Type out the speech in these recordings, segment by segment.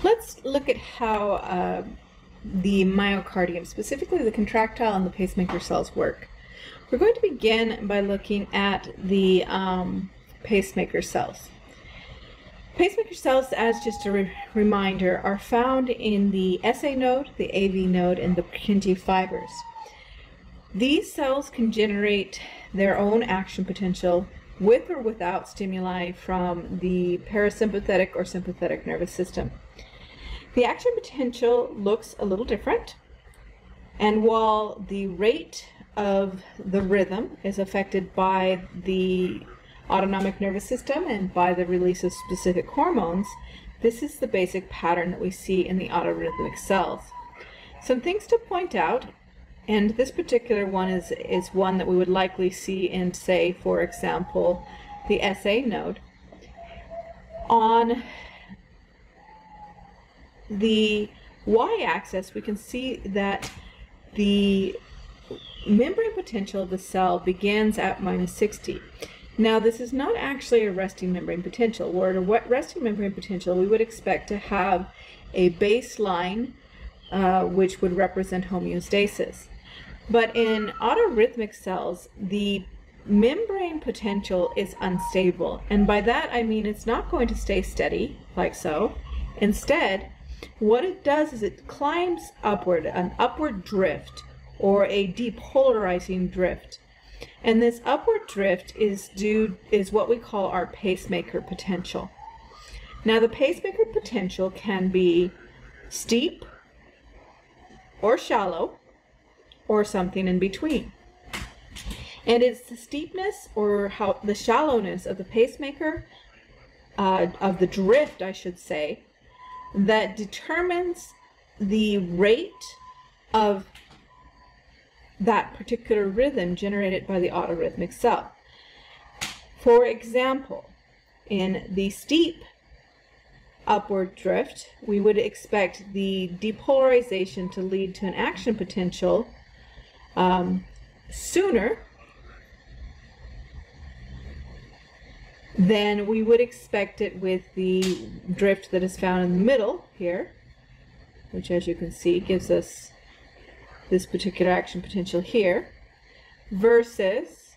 Let's look at how the myocardium, specifically the contractile and the pacemaker cells, work. We're going to begin by looking at the pacemaker cells. Pacemaker cells, as just a reminder, are found in the SA node, the AV node, and the Purkinje fibers. These cells can generate their own action potential with or without stimuli from the parasympathetic or sympathetic nervous system. The action potential looks a little different, and while the rate of the rhythm is affected by the autonomic nervous system and by the release of specific hormones, this is the basic pattern that we see in the autorhythmic cells. Some things to point out, and this particular one is one that we would likely see in, say, for example, the SA node. On the y-axis, we can see that the membrane potential of the cell begins at -60. Now, this is not actually a resting membrane potential. Where at a resting membrane potential, we would expect to have a baseline which would represent homeostasis. But in autorhythmic cells, the membrane potential is unstable. And by that, I mean it's not going to stay steady, like so. Instead, what it does is it climbs upward, an upward drift, or a depolarizing drift. And this upward drift is what we call our pacemaker potential. Now, the pacemaker potential can be steep or shallow, or something in between. And it's the steepness or the shallowness of the pacemaker, of the drift, I should say, that determines the rate of that particular rhythm generated by the autorhythmic cell. For example, in the steep upward drift, we would expect the depolarization to lead to an action potential sooner than we would expect it with the drift that is found in the middle here, which, as you can see, gives us this particular action potential here, versus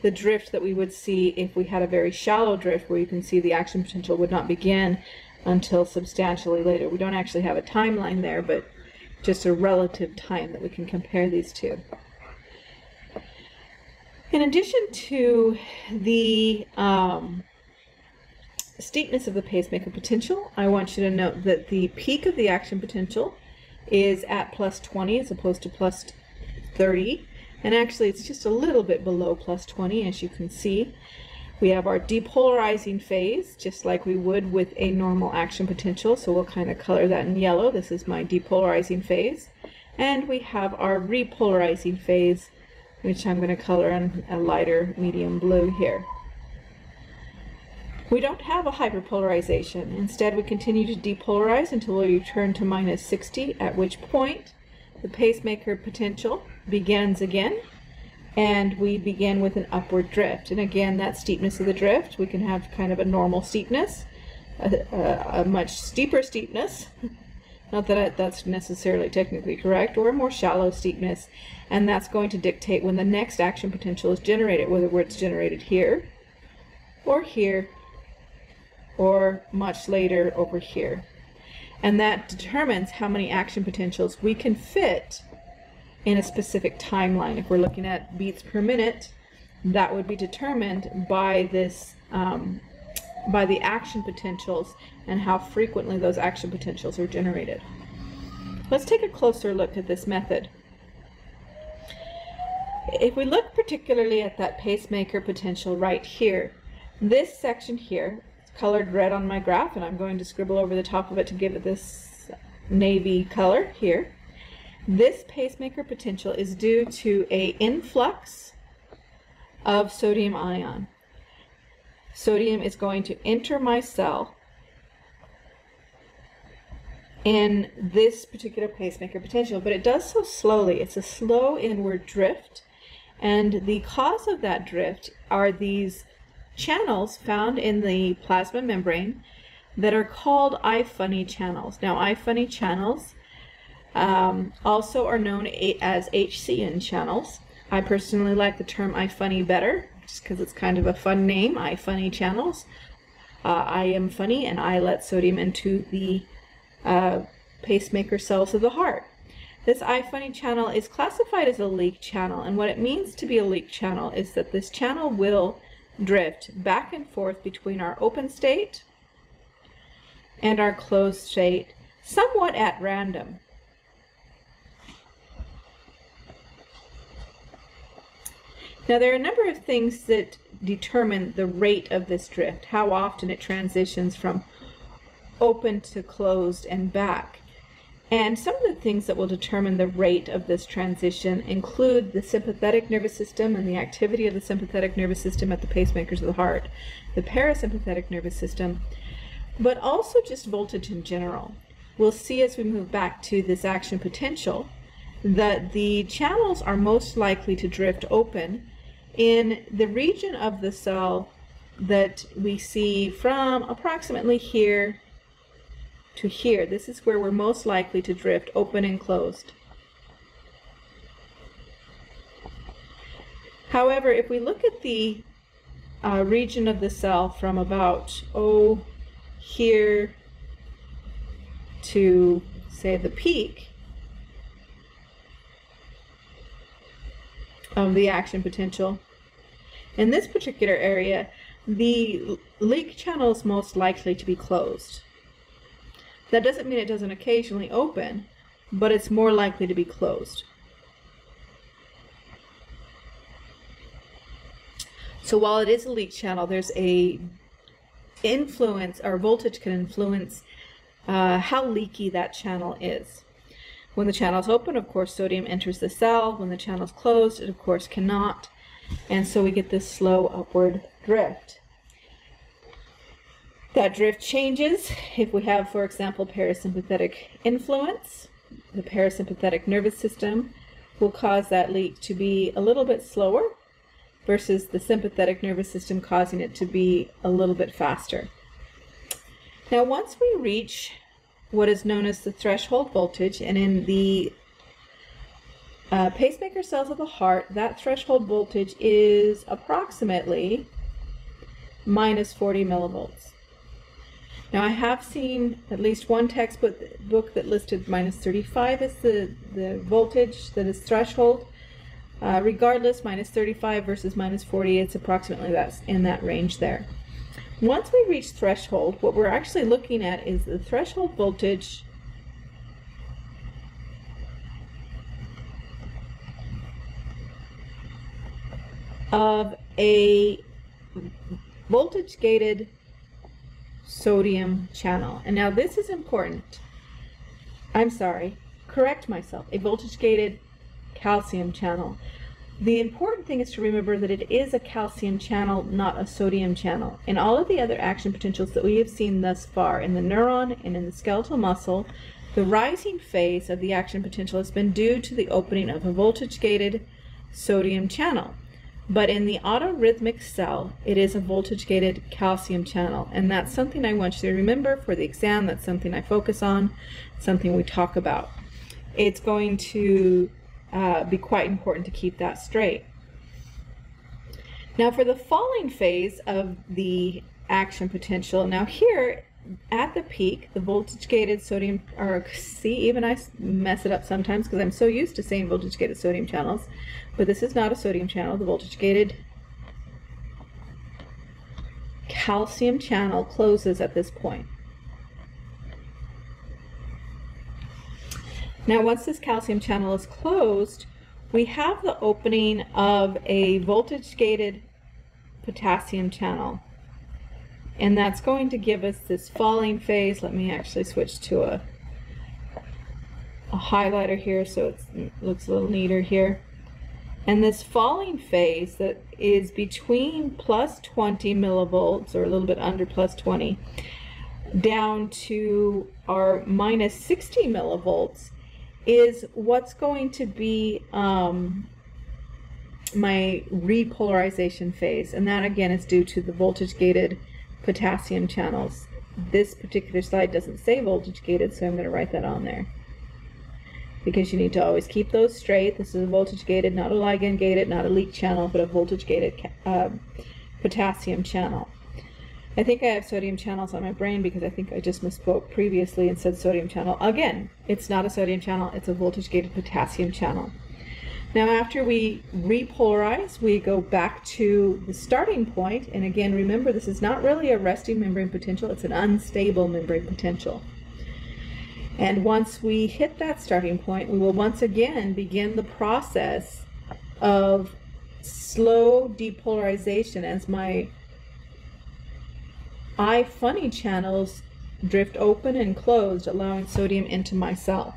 the drift that we would see if we had a very shallow drift, where you can see the action potential would not begin until substantially later. We don't actually have a timeline there, but just a relative time that we can compare these two. In addition to the steepness of the pacemaker potential, I want you to note that the peak of the action potential is at +20 as opposed to +30, and actually it's just a little bit below +20, as you can see. We have our depolarizing phase, just like we would with a normal action potential, so we'll kind of color that in yellow. This is my depolarizing phase. And we have our repolarizing phase, which I'm going to color in a lighter medium blue here. We don't have a hyperpolarization. Instead, we continue to depolarize until we return to -60, at which point the pacemaker potential begins again, and we begin with an upward drift. And again, that steepness of the drift, we can have kind of a normal steepness, a much steeper steepness, not that that's necessarily technically correct, or a more shallow steepness, and that's going to dictate when the next action potential is generated, whether it's generated here, or much later over here. And that determines how many action potentials we can fit in a specific timeline. If we're looking at beats per minute, that would be determined by this, by the action potentials and how frequently those action potentials are generated. Let's take a closer look at this method. If we look particularly at that pacemaker potential right here, this section here, it's colored red on my graph, and I'm going to scribble over the top of it to give it this navy color here. This pacemaker potential is due to an influx of sodium ion. Sodium is going to enter my cell in this particular pacemaker potential, but it does so slowly. It's a slow inward drift, and the cause of that drift are these channels found in the plasma membrane that are called Ifunny Channels. Now, Ifunny Channels also are known as HCN channels. I personally like the term Ifunny better, just because it's kind of a fun name, Ifunny Channels. I am funny and I let sodium into the pacemaker cells of the heart. This Ifunny channel is classified as a leak channel, and what it means to be a leak channel is that this channel will drift back and forth between our open state and our closed state somewhat at random. Now, there are a number of things that determine the rate of this drift, how often it transitions from open to closed and back. And some of the things that will determine the rate of this transition include the sympathetic nervous system and the activity of the sympathetic nervous system at the pacemakers of the heart, the parasympathetic nervous system, but also just voltage in general. We'll see as we move back to this action potential that the channels are most likely to drift open in the region of the cell that we see from approximately here to here. This is where we're most likely to drift open and closed. However, if we look at the region of the cell from about here to, say, the peak of the action potential, in this particular area, the leak channel is most likely to be closed. That doesn't mean it doesn't occasionally open, but it's more likely to be closed. So while it is a leak channel, there's a influence, or voltage can influence how leaky that channel is. When the channel is open, of course, sodium enters the cell. When the channel is closed, it of course cannot. And so we get this slow upward drift. That drift changes if we have, for example, parasympathetic influence. The parasympathetic nervous system will cause that leak to be a little bit slower versus the sympathetic nervous system causing it to be a little bit faster. Now, once we reach what is known as the threshold voltage, and in the pacemaker cells of the heart, that threshold voltage is approximately minus 40 millivolts. Now, I have seen at least one textbook that listed minus 35 as the voltage that is threshold. Regardless, minus 35 versus minus 40, it's approximately in that range there. Once we reach threshold, what we're actually looking at is the threshold voltage of a voltage-gated sodium channel. And now this is important. I'm sorry, correct myself, a voltage-gated calcium channel. The important thing is to remember that it is a calcium channel, not a sodium channel. In all of the other action potentials that we have seen thus far, in the neuron and in the skeletal muscle, the rising phase of the action potential has been due to the opening of a voltage-gated sodium channel. But in the autorhythmic cell, it is a voltage-gated calcium channel. And that's something I want you to remember for the exam. That's something I focus on, something we talk about. It's going to be quite important to keep that straight. Now, for the falling phase of the action potential, now here at the peak, the voltage-gated sodium, or see, even I mess it up sometimes because I'm so used to saying voltage-gated sodium channels, but this is not a sodium channel. The voltage-gated calcium channel closes at this point. Now, once this calcium channel is closed, we have the opening of a voltage-gated potassium channel. And that's going to give us this falling phase. Let me actually switch to a highlighter here so it looks a little neater here. And this falling phase that is between plus 20 millivolts, or a little bit under plus 20, down to our minus 60 millivolts, is what's going to be my repolarization phase. And that again is due to the voltage-gated potassium channels this particular slide doesn't say voltage gated, so I'm going to write that on there. Because you need to always keep those straight. This is a voltage gated, not a ligand gated, not a leak channel, but a voltage gated potassium channel. I think I have sodium channels on my brain because I think I just misspoke previously and said sodium channel. Again, it's not a sodium channel, it's a voltage gated potassium channel. Now after we repolarize, we go back to the starting point, and again remember this is not really a resting membrane potential, it's an unstable membrane potential. And once we hit that starting point, we will once again begin the process of slow depolarization as my Ifunny channels drift open and closed, allowing sodium into my cell.